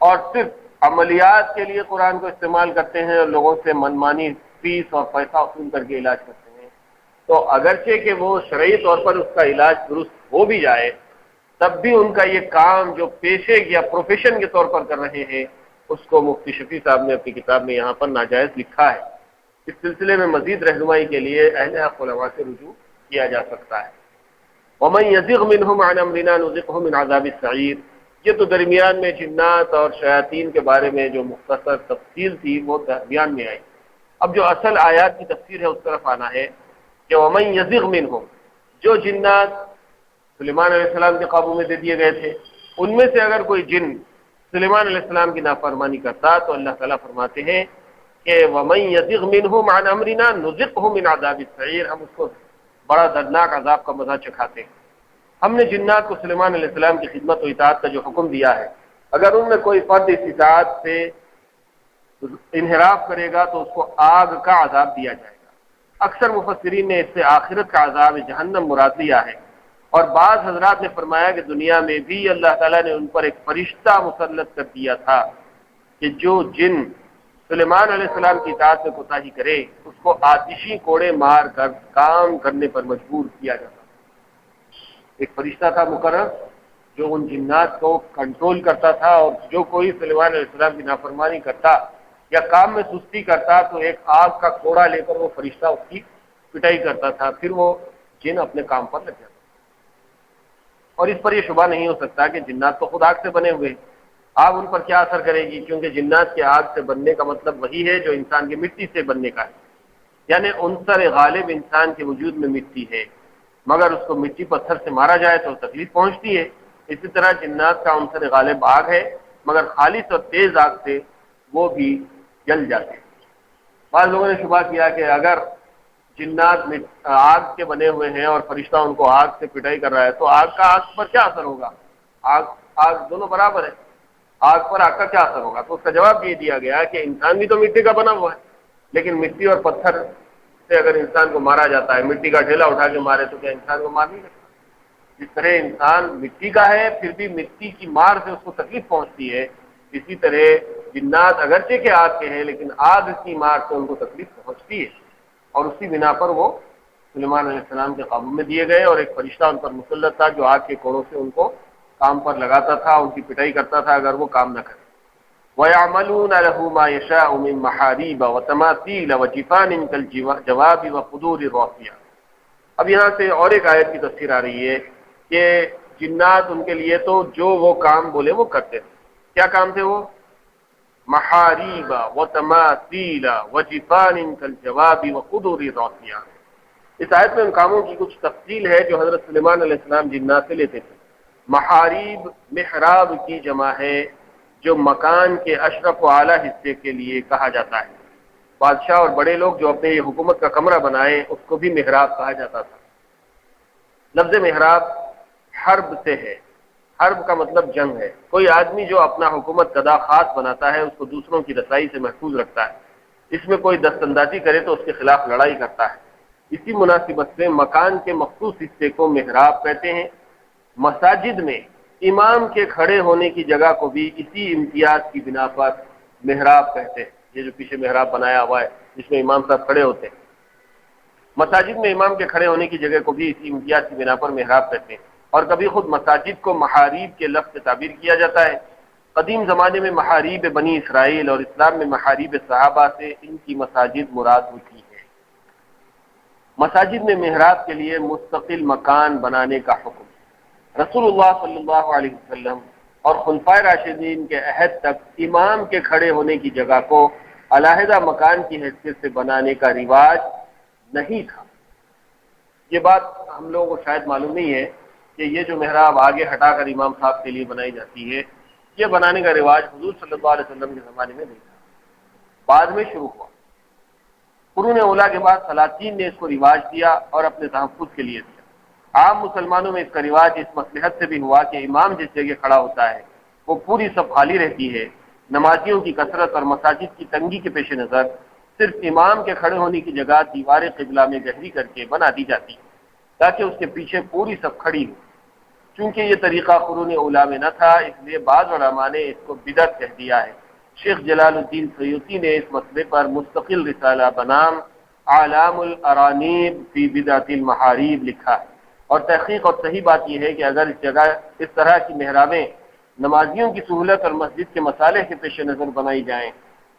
اور صرف عملیات کے لیے قرآن کو استعمال کرتے ہیں اور لوگوں سے منمانی فیس اور پیسہ وصول کر کے علاج کرتے ہیں. تو اگرچہ کہ وہ شرعی طور پر اس کا علاج درست ہو بھی جائے تب بھی ان کا یہ کام جو پیشے یا پروفیشن کے طور پر کر رہے ہیں اس کو مفتی شفیع صاحب نے اپنی کتاب میں یہاں پر ناجائز لکھا ہے. اس سلسلے میں مزید رہنمائی کے لیے اہل حق علماء سے رجوع کیا جا سکتا ہے. وَمَن يَزِغْ مِنْهُمْ عَنْ أَمْرِنَا نُذِقْهُ مِنْ عَذَابِ السَّعِيرِ. یہ تو درمیان میں جنات اور شیاطین کے بارے میں جو مختصر تفصیل تھی وہ درمیان میں آئی. اب جو اصل آیات کی تفسیر ہے اس طرف آنا ہے کہ وَمَن يَزِغْ مِنْهُمْ، جو جنات سلیمان علیہ السلام کے قابو میں دے دیے گئے تھے ان میں سے اگر کوئی جن سلیمان علیہ السلام کی نافرمانی کرتا تو اللہ تعالیٰ فرماتے ہیں کہ وَمَن يَزِغْ مِنْهُمْ عَنْ أَمْرِنَا نُذِقْهُ مِنْ عَذَابِ السَّعِيرِ، ہم اس کو بڑا دردناک عذاب کا مزہ چکھاتے ہیں. ہم نے جنات کو سلیمان علیہ السلام کی خدمت و اطاعت کا جو حکم دیا ہے اگر ان میں کوئی فرد اس اطاعت سے انحراف کرے گا تو اس کو آگ کا عذاب دیا جائے گا. اکثر مفسرین نے اس سے آخرت کا عذاب جہنم مراد لیا ہے اور بعض حضرات نے فرمایا کہ دنیا میں بھی اللہ تعالیٰ نے ان پر ایک فرشتہ مسلط کر دیا تھا کہ جو جن سلیمان علیہ السلام کی اطاعت میں کوتاہی کرے اس کو آتشی کوڑے مار کر کام کرنے پر مجبور کیا جاتا. ایک فرشتہ تھا مقرر جو ان جنات کو کنٹرول کرتا تھا، اور جو کوئی سلیمان علیہ السلام کی نافرمانی کرتا یا کام میں سستی کرتا تو ایک آگ کا کوڑا لے کر وہ فرشتہ اس کی پٹائی کرتا تھا، پھر وہ جن اپنے کام پر لگ جاتا۔ اور اس پر یہ شبہ نہیں ہو سکتا کہ جنات تو خود آگ سے بنے ہوئے، آگ ان پر کیا اثر کرے گی، کیونکہ جنات کے آگ سے بننے کا مطلب وہی ہے جو انسان کی مٹی سے بننے کا ہے، یعنی عنصر غالب انسان کے وجود میں مٹی ہے، مگر اس کو مٹی پتھر سے مارا جائے تو تکلیف پہنچتی ہے۔ اسی طرح جنات کا عنصر غالب آگ ہے، مگر خالص اور تیز آگ سے وہ بھی جل جاتے ہیں۔ بعض لوگوں نے شبہ کیا کہ اگر جنات آگ کے بنے ہوئے ہیں اور فرشتہ ان کو آگ سے پٹائی کر رہا ہے تو آگ کا آگ پر کیا اثر ہوگا؟ آگ دونوں برابر ہے، آگ پر آگ کا کیا اثر ہوگا؟ تو اس کا جواب یہ دیا گیا کہ انسان بھی تو مٹی کا بنا ہوا ہے، لیکن مٹی اور پتھر سے اگر انسان کو مارا جاتا ہے، مٹی کا ڈھیلا اٹھا کے مارے تو کیا انسان کو مار نہیں سکتا؟ جس طرح انسان مٹی کا ہے پھر بھی مٹی کی مار سے اس کو تکلیف پہنچتی ہے، اسی طرح جنات اگرچہ کہ آگ کے ہیں لیکن آگ کی مار سے ان کو تکلیف پہنچتی ہے، اور اسی بنا پر وہ سلیمان علیہ السلام کے قابو میں دیے گئے، اور ایک فرشتہ ان پر مسلط تھا جو آگ کے کوڑوں سے ان کو کام پر لگاتا تھا، ان کی پٹائی کرتا تھا اگر وہ کام نہ کرے۔ وَيَعْمَلُونَ لَهُ مَا يَشَاءُ مِن مَحَارِيبَ وَتَمَاثِيلَ وَجِفَانٍ كَالْجَوَابِ وَقُدُورِ الرَّاسِيَةِ۔ اب یہاں سے اور ایک آیت کی تفسیر آ رہی ہے کہ جنات ان کے لیے تو جو وہ کام بولے وہ کرتے تھے۔ کیا کام تھے وہ؟ محاریب وتماثیل وجفان کالجواب وقدور الراسیہ۔ اس آیت میں ان کاموں کی کچھ تفصیل ہے جو حضرت سلیمان علیہ السلام جنات سے لیتے تھے۔ محاریب محراب کی جمع ہے جو مکان کے اشرف و اعلیٰ حصے کے لیے کہا جاتا ہے۔ بادشاہ اور بڑے لوگ جو اپنے یہ حکومت کا کمرہ بنائیں اس کو بھی محراب کہا جاتا تھا۔ لفظ محراب حرب سے ہے، حرب کا مطلب جنگ ہے۔ کوئی آدمی جو اپنا حکومت قدا خاص بناتا ہے اس کو دوسروں کی رسائی سے محفوظ رکھتا ہے، اس میں کوئی دست اندازی کرے تو اس کے خلاف لڑائی کرتا ہے۔ اسی مناسبت سے مکان کے مخصوص حصے کو محراب کہتے ہیں۔ مساجد میں امام کے کھڑے ہونے کی جگہ کو بھی اسی امتیاز کی بنا پر محراب کہتے ہیں۔ یہ جو پیچھے محراب بنایا ہوا ہے جس میں امام صاحب کھڑے ہوتے ہیں، مساجد میں امام کے کھڑے ہونے کی جگہ کو بھی اسی امتیاز کی بنا پر محراب کہتے ہیں۔ اور کبھی خود مساجد کو محاریب کے لفظ سے تعبیر کیا جاتا ہے۔ قدیم زمانے میں محاریب بنی اسرائیل اور اسلام میں محاریب صحابہ سے ان کی مساجد مراد ہوتی ہے۔ مساجد میں محراب کے لیے مستقل مکان بنانے کا حکم رسول اللہ صلی اللہ علیہ وسلم اور خلفائے راشدین کے عہد تک امام کے کھڑے ہونے کی جگہ کو علیحدہ مکان کی حیثیت سے بنانے کا رواج نہیں تھا۔ یہ بات ہم لوگوں کو شاید معلوم نہیں ہے کہ یہ جو محراب آگے ہٹا کر امام صاحب کے لیے بنائی جاتی ہے، یہ بنانے کا رواج حضور صلی اللہ علیہ وسلم کے زمانے میں نہیں تھا، بعد میں شروع ہوا۔ قرون اولیٰ کے بعد سلاطین نے اس کو رواج دیا اور اپنے تحفظ کے لیے دیا۔ عام مسلمانوں میں اس کا رواج اس مصلحت سے بھی ہوا کہ امام جس جگہ کھڑا ہوتا ہے وہ پوری صف خالی رہتی ہے۔ نمازیوں کی کثرت اور مساجد کی تنگی کے پیش نظر صرف امام کے کھڑے ہونے کی جگہ دیوار قبلہ میں گہری کر کے بنا دی جاتی تاکہ اس کے پیچھے پوری صف کھڑی ہو۔ چونکہ یہ طریقہ قرون اولیٰ میں نہ تھا، اس لیے بعض علماء نے اس کو بدعت کہہ دیا ہے۔ شیخ جلال الدین سیوطی نے اس مسئلے پر مستقل رسالہ بنام اعلام الارانیب فی بدعۃ المحاریب لکھا ہے، اور تحقیق اور صحیح بات یہ ہے کہ اگر اس جگہ اس طرح کی محرابیں نمازیوں کی سہولت اور مسجد کے مصالح کے پیش نظر بنائی جائیں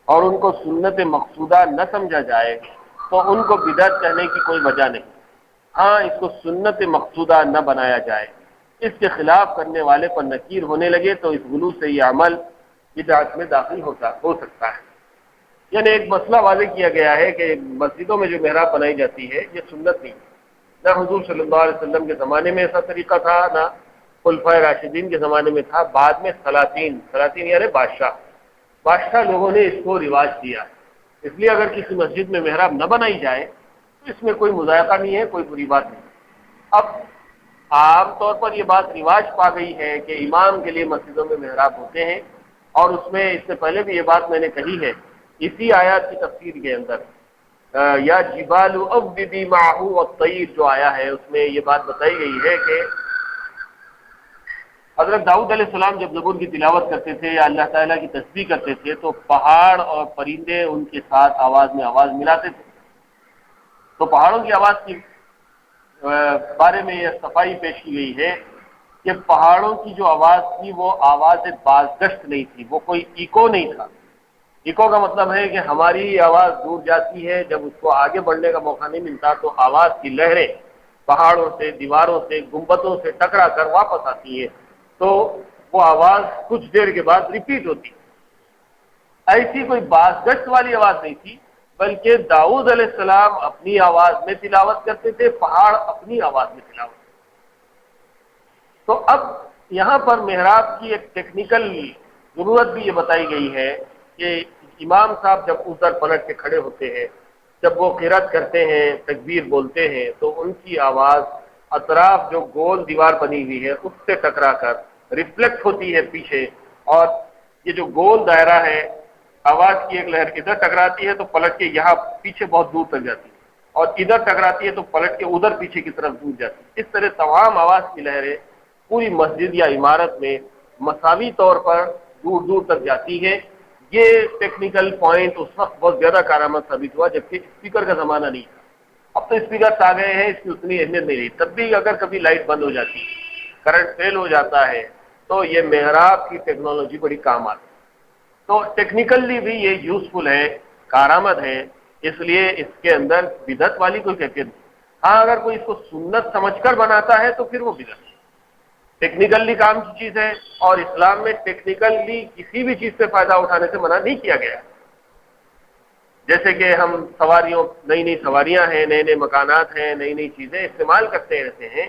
اور ان کو سنت مقصودہ نہ سمجھا جائے تو ان کو بدعت کہنے کی کوئی وجہ نہیں۔ ہاں، اس کو سنت مقصودہ نہ بنایا جائے، اس کے خلاف کرنے والے پر نکیر ہونے لگے تو اس غلو سے یہ عمل بدعت میں داخل ہو سکتا ہے۔ یعنی ایک مسئلہ واضح کیا گیا ہے کہ مسجدوں میں جو محراب بنائی جاتی ہے یہ سنت نہیں، نہ حضور صلی اللہ علیہ وسلم کے زمانے میں ایسا طریقہ تھا، نہ خلفائے راشدین کے زمانے میں تھا۔ بعد میں سلاطین یعنی بادشاہ لوگوں نے اس کو رواج دیا۔ اس لیے اگر کسی مسجد میں محراب نہ بنائی جائے تو اس میں کوئی مذائقہ نہیں ہے، کوئی بری بات نہیں۔ اب عام طور پر یہ بات رواج پا گئی ہے کہ امام کے لیے مسجدوں میں محراب ہوتے ہیں، اور اس میں اس سے پہلے بھی یہ بات میں نے کہی ہے اسی آیات کی تفسیر کے اندر، یا جبال اوببی معہ والطیر جو آیا ہے اس میں یہ بات بتائی گئی ہے کہ حضرت داؤد علیہ السلام جب زبور کی تلاوت کرتے تھے یا اللہ تعالیٰ کی تسبیح کرتے تھے تو پہاڑ اور پرندے ان کے ساتھ آواز میں آواز ملاتے تھے۔ تو پہاڑوں کی آواز کے بارے میں یہ صفائی پیش کی گئی ہے کہ پہاڑوں کی جو آواز تھی وہ آواز بازگشت نہیں تھی، وہ کوئی ایکو نہیں تھا۔ ایکو کا مطلب ہے کہ ہماری آواز دور جاتی ہے، جب اس کو آگے بڑھنے کا موقع نہیں ملتا تو آواز کی لہریں پہاڑوں سے، دیواروں سے، گنبدوں سے ٹکرا کر واپس آتی ہے، تو وہ آواز کچھ دیر کے بعد ریپیٹ ہوتی۔ ایسی کوئی بازگشت والی آواز نہیں تھی، بلکہ داؤد علیہ السلام اپنی آواز میں تلاوت کرتے تھے، پہاڑ اپنی آواز میں تلاوت کرتے تھے۔ تو اب یہاں پر محراب کی ایک ٹیکنیکل ضرورت بھی یہ بتائی گئی ہے کہ امام صاحب جب ادھر پلٹ کے کھڑے ہوتے ہیں، جب وہ قرات کرتے ہیں، تکبیر بولتے ہیں، تو ان کی آواز اطراف جو گول دیوار بنی ہوئی ہے اس سے ٹکرا کر ریفلیکٹ ہوتی ہے پیچھے، اور یہ جو گول دائرہ ہے، آواز کی ایک لہر ادھر ٹکراتی ہے تو پلٹ کے یہاں پیچھے بہت دور تک جاتی ہے، اور ادھر ٹکراتی ہے تو پلٹ کے ادھر پیچھے کی طرف دور جاتی ہے۔ اس طرح تمام آواز کی لہریں پوری مسجد یا عمارت میں مساوی طور پر دور دور تک جاتی ہے۔ یہ ٹیکنیکل پوائنٹ اس وقت بہت زیادہ کارآمد ثابت ہوا جبکہ اسپیکر کا زمانہ نہیں تھا۔ اب تو اسپیکرس آ گئے ہیں، اس کی اتنی اہمیت نہیں رہی، تب بھی اگر کبھی لائٹ بند ہو جاتی، کرنٹ فیل ہو جاتا ہے تو یہ محراب کی ٹیکنالوجی بڑی کام آتی ہے۔ تو ٹیکنیکلی بھی یہ یوزفل ہے، کارآمد ہے، اس لیے اس کے اندر بدعت والی کوئی کیفیت نہیں۔ ہاں اگر کوئی اس کو سنت سمجھ کر بناتا ہے تو پھر وہ بدعت ہے۔ ٹیکنیکلی کام کی چیز ہے، اور اسلام میں ٹیکنیکلی کسی بھی چیز سے فائدہ اٹھانے سے منع نہیں کیا گیا۔ جیسے کہ ہم سواریوں، نئی نئی سواریاں ہیں، نئے نئے مکانات ہیں، نئی نئی چیزیں استعمال کرتے رہتے ہیں،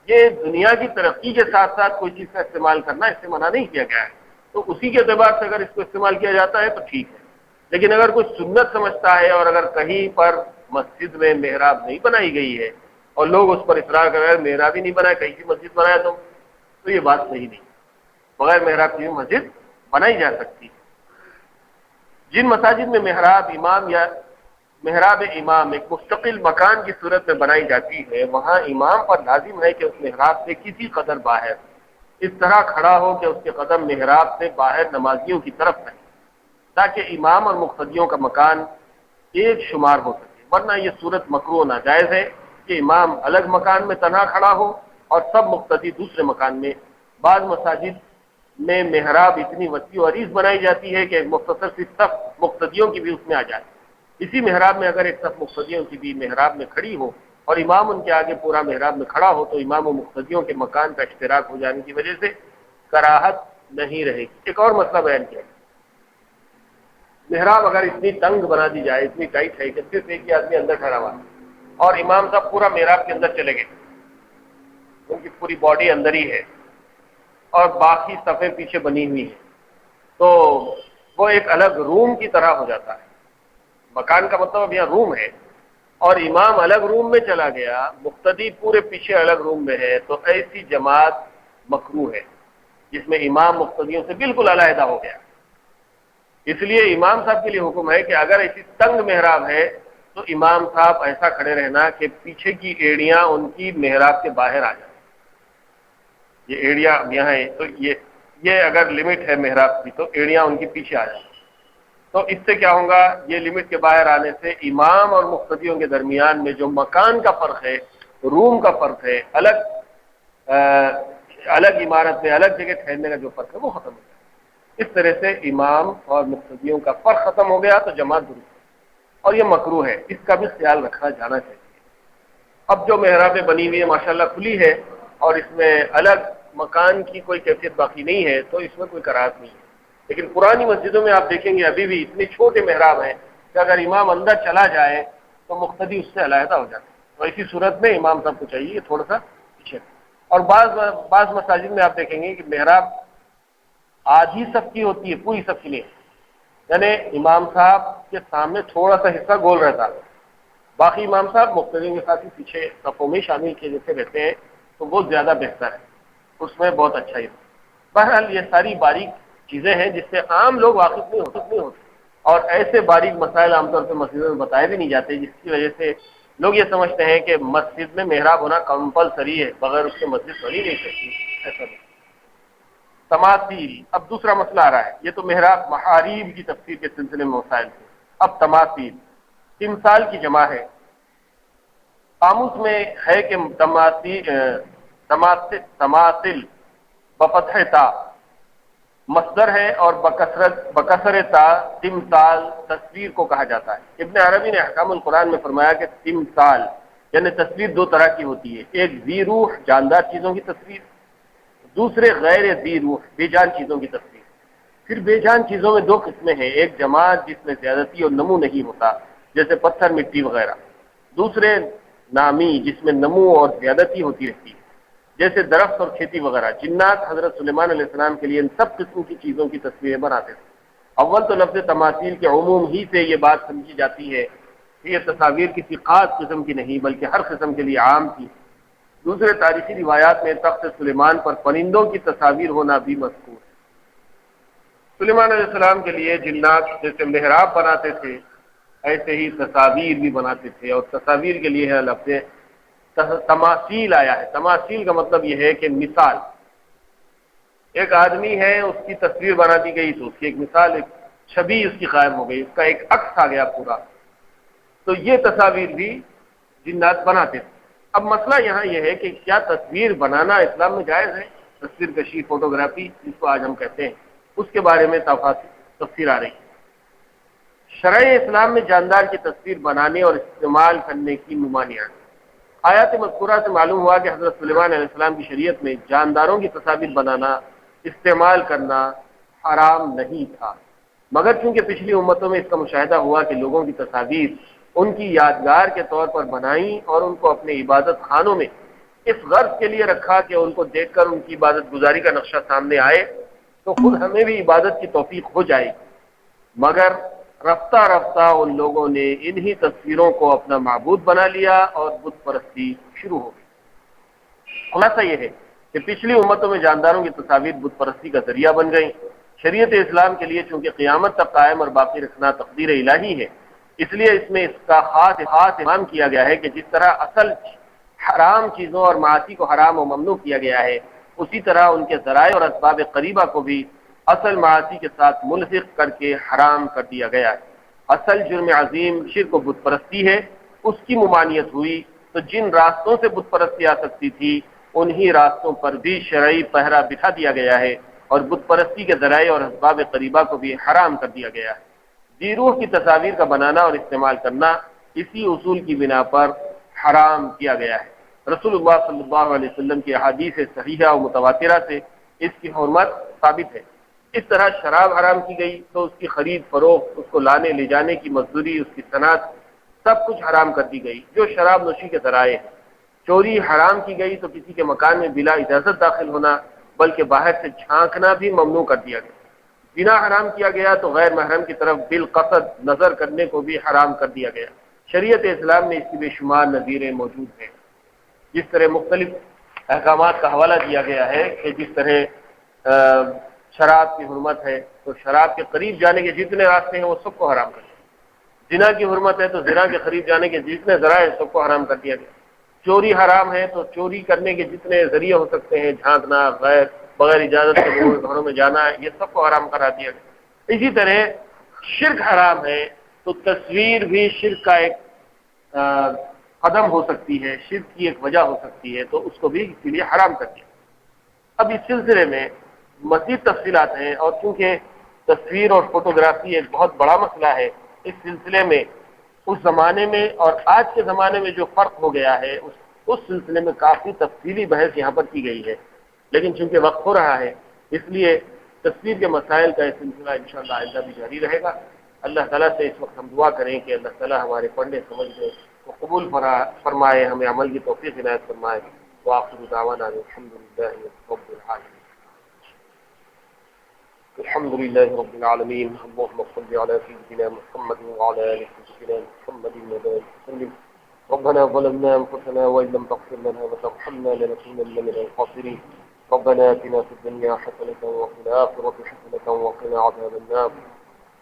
یہ دنیا کی ترقی کے ساتھ ساتھ کوئی چیز کا استعمال کرنا اس سے منع نہیں کیا گیا ہے، تو اسی کے اعتبار سے اگر اس کو استعمال کیا جاتا ہے تو ٹھیک ہے۔ لیکن اگر کوئی سنت سمجھتا ہے اور اگر کہیں پر مسجد میں محراب نہیں بنائی گئی ہے اور لوگ اس پر اصرار کر رہے ہیں محراب ہی نہیں بنایا، کہیں کی مسجد بنایا تو یہ بات صحیح نہیں۔ بغیر محراب کی مسجد بنائی جا سکتی ہے۔ جن مساجد میں محراب امام یا محراب امام ایک مستقل مکان کی صورت میں بنائی جاتی ہے، وہاں امام پر لازم ہے کہ اس محراب سے کسی قدر باہر اس طرح کھڑا ہو کہ اس کے قدم محراب سے باہر نمازیوں کی طرف رہیں، تاکہ امام اور مقتدیوں کا مکان ایک شمار ہو سکے، ورنہ یہ صورت مکروہ ناجائز ہے کہ امام الگ مکان میں تنہا کھڑا ہو اور سب مقتدی دوسرے مکان میں۔ بعض مساجد میں محراب اتنی وسیع و عریض بنائی جاتی ہے کہ ایک مختصر سی صف مقتدیوں کی بھی اس میں آ جائے۔ اسی محراب میں اگر ایک صف مقتدیوں کی بھی محراب میں کھڑی ہو اور امام ان کے آگے پورا محراب میں کھڑا ہو تو امام و مقتدیوں کے مکان کا اشتراک ہو جانے کی وجہ سے کراہت نہیں رہے گی۔ ایک اور مسئلہ بیان کیا، محراب اگر اتنی تنگ بنا دی جائے، اتنی ٹائٹ ہے کہ صرف ایک ہی آدمی اندر کھڑا ہوا اور امام صاحب پورا محراب کے اندر چلے گئے، ان کی پوری باڈی اندر ہی ہے اور باقی صفیں پیچھے بنی ہوئی ہیں، تو وہ ایک الگ روم کی طرح ہو جاتا ہے۔ مکان کا مطلب اب یہاں روم ہے، اور امام الگ روم میں چلا گیا، مقتدی پورے پیچھے الگ روم میں ہے، تو ایسی جماعت مکروہ ہے جس میں امام مقتدیوں سے بالکل علیحدہ ہو گیا۔ اس لیے امام صاحب کے لیے حکم ہے کہ اگر ایسی تنگ محراب ہے تو امام صاحب ایسا کھڑے رہنا کہ پیچھے کی ایڑیاں ان کی محراب کے باہر آ جائیں۔ یہ ایڑیاں یہاں ہے تو یہ اگر لمٹ ہے محراب کی تو ایڑیاں ان کی پیچھے آ جائیں، تو اس سے کیا ہوگا، یہ لمٹ کے باہر آنے سے امام اور مقتدیوں کے درمیان میں جو مکان کا فرق ہے، روم کا فرق ہے، الگ عمارت میں الگ جگہ ٹھہرنے کا جو فرق ہے وہ ختم ہو گیا۔ اس طرح سے امام اور مقتدیوں کا فرق ختم ہو گیا تو جماعت درست ہے، اور یہ مکروہ ہے، اس کا بھی خیال رکھا جانا چاہیے۔ اب جو محرابیں بنی ہوئی ہے ماشاءاللہ کھلی ہے اور اس میں الگ مکان کی کوئی کیفیت باقی نہیں ہے تو اس میں کوئی کراہت نہیں ہے، لیکن پرانی مسجدوں میں آپ دیکھیں گے ابھی بھی اتنے چھوٹے محراب ہیں کہ اگر امام اندر چلا جائے تو مقتدی اس سے علیحدہ ہو جاتے ہیں، تو اسی صورت میں امام صاحب کو چاہیے تھوڑا سا پیچھے۔ اور بعض مساجد میں آپ دیکھیں گے کہ محراب آدھی صف کی ہوتی ہے، پوری صف کی نہیں، یعنی امام صاحب کے سامنے تھوڑا سا حصہ گول رہتا ہے، باقی امام صاحب مقتدیوں کے ساتھ ہی پیچھے صفوں میں شامل کیے جیسے رہتے ہیں، تو وہ زیادہ بہتر ہے، اس میں بہت اچھا ہی۔ بہرحال یہ ساری باریک چیزیں ہیں جس سے عام لوگ واقف نہیں ہوتے، اور ایسے باریک مسائل عام طور پہ مسجدوں میں بتائے بھی نہیں جاتے، جس کی وجہ سے لوگ یہ سمجھتے ہیں کہ مسجد میں محراب ہونا کمپلسری ہے، بغیر اس کے مسجد بنی نہیں سکتی، ایسا نہیں۔ تماثیل، اب دوسرا مسئلہ آ رہا ہے، یہ تو محراب محاریب کی تفسیر کے سلسلے میں مسائل تھے، اب تماثیل، تمثال کی جمع ہے۔ قاموس میں ہے کہ تماثل بفتح تا مصدر ہے اور بکسر تا تمثال تصویر کو کہا جاتا ہے۔ ابن عربی نے احکام القرآن میں فرمایا کہ تمثال یعنی تصویر دو طرح کی ہوتی ہے، ایک ذی روح جاندار چیزوں کی تصویر، دوسرے غیر ذی روح بے جان چیزوں کی تصویر۔ پھر بے جان چیزوں میں دو قسمیں ہیں، ایک جماعت جس میں زیادتی اور نمو نہیں ہوتا جیسے پتھر مٹی وغیرہ، دوسرے نامی جس میں نمو اور زیادتی ہوتی رہتی ہے جیسے درخت اور کھیتی وغیرہ۔ جنات حضرت سلیمان علیہ السلام کے لیے ان سب قسم کی چیزوں کی تصویریں بناتے تھے۔ اول تو لفظ تماثیل کے عموم ہی سے یہ بات سمجھی جاتی ہے کہ یہ تصاویر کسی خاص قسم کی نہیں بلکہ ہر قسم کے لیے عام تھی۔ دوسرے تاریخی روایات میں تخت سلیمان پر پرندوں کی تصاویر ہونا بھی مذکور ہے۔ سلیمان علیہ السلام کے لیے جنات جیسے محراب بناتے تھے ایسے ہی تصاویر بھی بناتے تھے، اور تصاویر کے لیے ہے لفظ تماثیل آیا ہے۔ تماثیل کا مطلب یہ ہے کہ مثال، ایک آدمی ہے اس کی تصویر بنا دی گئی تو اس کی ایک مثال، ایک چھبی اس کی قائم ہو گئی، اس کا ایک عکس آ گیا پورا، تو یہ تصاویر بھی جنات بناتے تھے۔ اب مسئلہ یہاں یہ ہے کہ کیا تصویر بنانا اسلام میں جائز ہے؟ تصویر کشی، فوٹوگرافی جس کو آج ہم کہتے ہیں، اس کے بارے میں تفسیر آ رہی ہے۔ شرع اسلام میں جاندار کی تصویر بنانے اور استعمال کرنے کی ممانعت۔ آیات مذکورہ سے معلوم ہوا کہ حضرت سلیمان علیہ السلام کی شریعت میں جانداروں کی تصاویر بنانا، استعمال کرنا حرام نہیں تھا، مگر چونکہ پچھلی امتوں میں اس کا مشاہدہ ہوا کہ لوگوں کی تصاویر ان کی یادگار کے طور پر بنائیں اور ان کو اپنے عبادت خانوں میں اس غرض کے لیے رکھا کہ ان کو دیکھ کر ان کی عبادت گزاری کا نقشہ سامنے آئے تو خود ہمیں بھی عبادت کی توفیق ہو جائے، مگر رفتہ رفتہ ان لوگوں نے انہی تصویروں کو اپنا معبود بنا لیا اور بت پرستی شروع ہو گئی۔ خلاصہ یہ ہے کہ پچھلی امتوں میں جانداروں کی تصاویر بت پرستی کا ذریعہ بن گئیں۔ شریعت اسلام کے لیے چونکہ قیامت تک قائم اور باقی رکھنا تقدیر الہی ہے، اس لیے اس میں اس کا خاص اہتمام کیا گیا ہے کہ جس طرح اصل حرام چیزوں اور معاصی کو حرام و ممنوع کیا گیا ہے، اسی طرح ان کے ذرائع اور اسباب قریبہ کو بھی اصل معاصی کے ساتھ ملحق کر کے حرام کر دیا گیا ہے۔ اصل جرم عظیم شرک و بت پرستی ہے، اس کی ممانعت ہوئی تو جن راستوں سے بت پرستی آ سکتی تھی انہی راستوں پر بھی شرعی پہرا بٹھا دیا گیا ہے اور بت پرستی کے ذرائع اور اسباب قریبہ کو بھی حرام کر دیا گیا ہے۔ ذی روح کی تصاویر کا بنانا اور استعمال کرنا اسی اصول کی بنا پر حرام کیا گیا ہے۔ رسول اللہ صلی اللہ علیہ وسلم کی احادیث صحیحہ و متواترہ سے اس کی حرمت ثابت ہے۔ اس طرح شراب حرام کی گئی تو اس کی خرید فروخت، اس کو لانے لے جانے کی مزدوری، اس کی صنعت، سب کچھ حرام کر دی گئی جو شراب نوشی کے ذرائع ہیں۔ چوری حرام کی گئی تو کسی کے مکان میں بلا اجازت داخل ہونا بلکہ باہر سے جھانکنا بھی ممنوع کر دیا گیا۔ زنا حرام کیا گیا تو غیر محرم کی طرف بالقصد نظر کرنے کو بھی حرام کر دیا گیا۔ شریعت اسلام میں اس کی بے شمار نظیریں موجود ہیں۔ جس طرح مختلف احکامات کا حوالہ دیا گیا ہے کہ جس طرح شراب کی حرمت ہے تو شراب کے قریب جانے کے جتنے راستے ہیں وہ سب کو حرام کر دیا۔ زنا کی حرمت ہے تو زنا کے قریب جانے کے جتنے ذرائع ہیں سب کو حرام کر دیا گیا۔ چوری حرام ہے تو چوری کرنے کے جتنے ذریعے ہو سکتے ہیں، جھانکنا، بغیر اجازت کے لوگوں کے گھروں میں جانا، یہ سب کو حرام کرا دیا گیا۔ اسی طرح شرک حرام ہے تو تصویر بھی شرک کا ایک قدم ہو سکتی ہے، شرک کی ایک وجہ ہو سکتی ہے، تو اس کو بھی اسی لیے حرام کر دیا۔ اب اس سلسلے میں مزید تفصیلات ہیں، اور چونکہ تصویر اور فوٹوگرافی ایک بہت بڑا مسئلہ ہے، اس سلسلے میں اس زمانے میں اور آج کے زمانے میں جو فرق ہو گیا ہے اس سلسلے میں کافی تفصیلی بحث یہاں پر کی گئی ہے، لیکن چونکہ وقت ہو رہا ہے اس لیے تصویر کے مسائل کا یہ سلسلہ انشاءاللہ آئندہ بھی جاری رہے گا۔ اللہ تعالیٰ سے اس وقت ہم دعا کریں کہ اللہ تعالیٰ ہمارے پڑھنے سمجھنے کو قبول فرمائے، ہمیں عمل کی توفیق عنایت فرمائے۔ وآخر دعوانا الحمدللہ رب العالمین۔ الحمد لله رب العالمين، اللهم صل على سيدنا محمد وعلى آل سيدنا محمد وبارك وسلم۔ ربنا ظلمنا أنفسنا وإن لم تغفر لنا وترحمنا لنكونن من الخاسرين۔ ربنا آتنا في الدنيا حسنة وفي الآخرة حسنة وقنا عذاب النار۔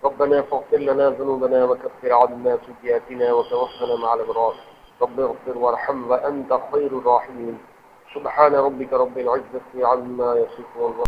ربنا فاغفر لنا ذنوبنا وكفر عنا سيئاتنا وتوفنا مع الأبرار۔ رب اغفر وارحم وأنت خير الراحمين۔ سبحان ربك رب العزة عما يصفون۔